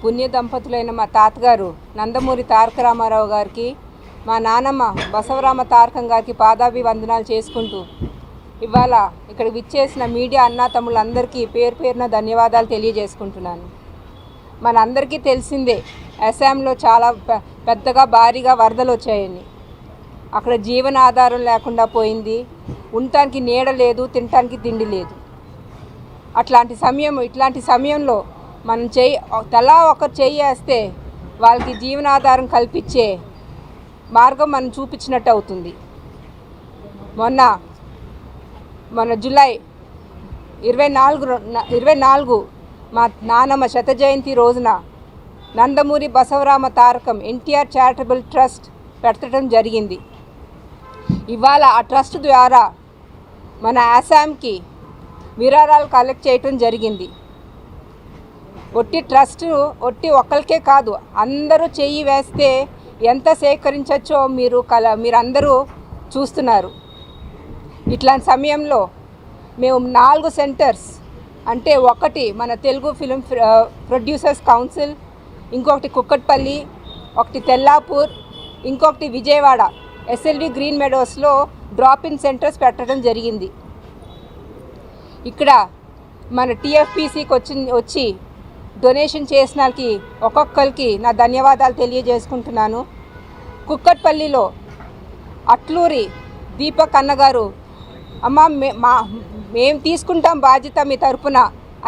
పుణ్య దంపతులైన మా తాతగారు నందమూరి తారక రామారావు గారికి, మా నానమ్మ బసవరామ తారకం గారికి పాదాభివందనాలు చేసుకుంటూ ఇవాళ ఇక్కడ విచ్చేసిన మీడియా అన్నా తమ్ముళ్ళందరికీ పేరు పేరున ధన్యవాదాలు తెలియజేసుకుంటున్నాను. మనందరికీ తెలిసిందే, అస్సాంలో చాలా పెద్దగా భారీగా వరదలు వచ్చాయని. అక్కడ జీవనాధారం లేకుండా పోయింది. ఉండటానికి నీడ లేదు, తినటానికి తిండి లేదు. ఇట్లాంటి సమయంలో మనం తలా ఒకరు వేస్తే వాళ్ళకి జీవనాధారం కల్పించే మార్గం మనం చూపించినట్టు అవుతుంది. మొన్న జూలై 24 మా నానమ్మ శత జయంతి రోజున నందమూరి బసవరామ తారకం ఎన్టీఆర్ చారిటబుల్ ట్రస్ట్ పెట్టడం జరిగింది. ఇవాళ ఆ ట్రస్ట్ ద్వారా మన అస్సాంకి విరాళాలు కలెక్ట్ చేయటం జరిగింది. ఒట్టి ఒక్కరికే కాదు, అందరూ చెయ్యి వేస్తే ఎంత సేకరించవచ్చో మీరందరూ చూస్తున్నారు. ఇట్లాంటి సమయంలో మేము 4 సెంటర్స్, అంటే ఒకటి మన తెలుగు ఫిలిం ప్రొడ్యూసర్స్ కౌన్సిల్, ఇంకొకటి కుక్కట్పల్లి, ఒకటి తెల్లాపూర్, ఇంకొకటి విజయవాడ ఎస్ఎల్వి గ్రీన్ మెడోస్లో డ్రాప్-ఇన్ సెంటర్స్ పెట్టడం జరిగింది. ఇక్కడ మన టీఎఫ్పిసికి వచ్చి డొనేషన్ చేసిన వాళ్ళకి ఒక్కొక్కరికి నా ధన్యవాదాలు తెలియజేసుకుంటున్నాను. కుక్కట్పల్లిలో అట్లూరి దీపక్ అన్నగారు, అమ్మ మేము తీసుకుంటాం బాధ్యత, మీ తరపున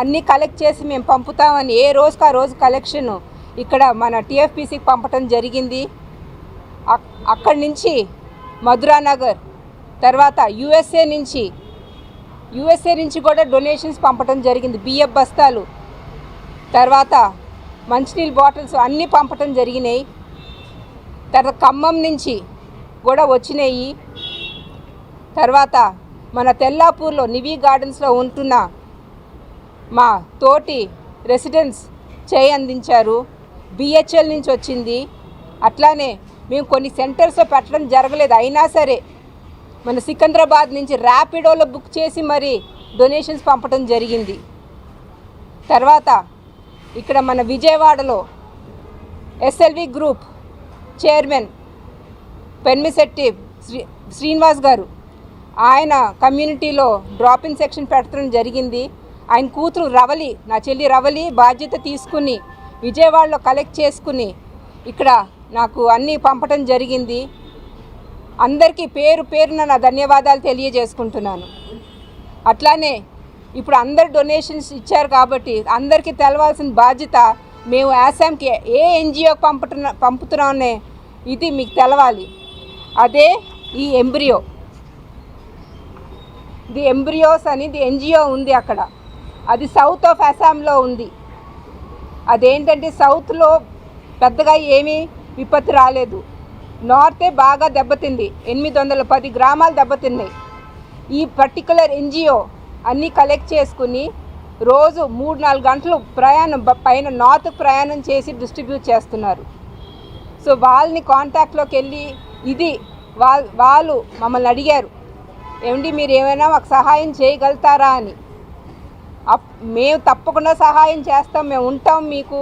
అన్నీ కలెక్ట్ చేసి మేము పంపుతామని ఏ రోజుకి ఆ రోజు కలెక్షన్ ఇక్కడ మన టీఎఫ్పిసికి పంపటం జరిగింది. అక్కడి నుంచి మధురానగర్, తర్వాత యుఎస్ఏ నుంచి కూడా డొనేషన్స్ పంపటం జరిగింది. బియ్యం బస్తాలు, తర్వాత మంచినీళ్ళ బాటిల్స్ అన్నీ పంపటం జరిగినాయి. తర్వాత ఖమ్మం నుంచి కూడా వచ్చినాయి. తర్వాత మన తెల్లాపూర్లో నివీ గార్డెన్స్లో ఉంటున్న మా తోటి రెసిడెంట్స్ చేయి అందించారు. బిహెచ్ఎల్ నుంచి వచ్చింది. అట్లానే మేము కొన్ని సెంటర్స్లో పెట్టడం జరగలేదు, అయినా సరే మన సికింద్రాబాద్ నుంచి ర్యాపిడోలో బుక్ చేసి మరి డొనేషన్స్ పంపడం జరిగింది. తర్వాత ఇక్కడ మన విజయవాడలో ఎస్ఎల్వి గ్రూప్ చైర్మన్ పెన్మిశెట్టి శ్రీనివాస్ గారు, ఆయన కమ్యూనిటీలో డ్రాప్-ఇన్ సెక్షన్ పెట్టడం జరిగింది. ఆయన కూతురు రవలి, నా చెల్లి రవలి బాధ్యత తీసుకుని విజయవాడలో కలెక్ట్ చేసుకుని ఇక్కడ నాకు అన్నీ పంపటం జరిగింది. అందరికీ పేరు పేరున నా ధన్యవాదాలు తెలియజేసుకుంటున్నాను. అట్లానే ఇప్పుడు అందరు డొనేషన్స్ ఇచ్చారు కాబట్టి అందరికీ తెలవాల్సిన బాధ్యత మేము అస్సాంకి ఏ ఎన్జిఓ పంపుతున్నామనే ఇది మీకు తెలవాలి. అదే ఈ ఎంబ్రియోస్ అనేది ఎన్జిఓ ఉంది అక్కడ. అది సౌత్ ఆఫ్ అస్సాంలో ఉంది. అదేంటంటే సౌత్లో పెద్దగా ఏమీ విపత్తు రాలేదు, నార్తే బాగా దెబ్బతింది. 810 గ్రామాలు దెబ్బతిన్నాయి. ఈ పర్టికులర్ ఎన్జిఓ అన్నీ కలెక్ట్ చేసుకుని రోజు 3-4 గంటలు పైన నార్త్ ప్రయాణం చేసి డిస్ట్రిబ్యూట్ చేస్తున్నారు. సో వాళ్ళని కాంటాక్ట్లోకి వెళ్ళి వాళ్ళు మమ్మల్ని అడిగారు, ఏమండి మీరు ఏమైనా మాకు సహాయం చేయగలుగుతారా అని. మేము తప్పకుండా సహాయం చేస్తాం, మేము ఉంటాం మీకు.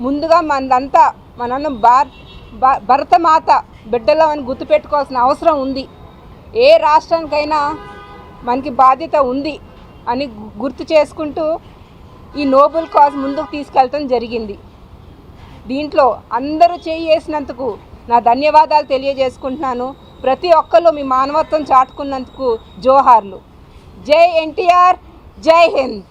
ముందుగా మనందరం భరతమాత బిడ్డలో అని గుర్తుపెట్టుకోవాల్సిన అవసరం ఉంది. ఏ రాష్ట్రానికైనా మనకి బాధ్యత ఉంది అని గుర్తు చేసుకుంటూ ఈ నోబెల్ కాజ్ ముందుకు తీసుకెళ్ళటం జరిగింది. దీంట్లో అందరూ చేసినందుకు నా ధన్యవాదాలు తెలియజేసుకుంటున్నాను. ప్రతి ఒక్కరు మీ మానవత్వం చాటుకున్నందుకు జోహార్లు. జై ఎన్టీఆర్, జై హింద్.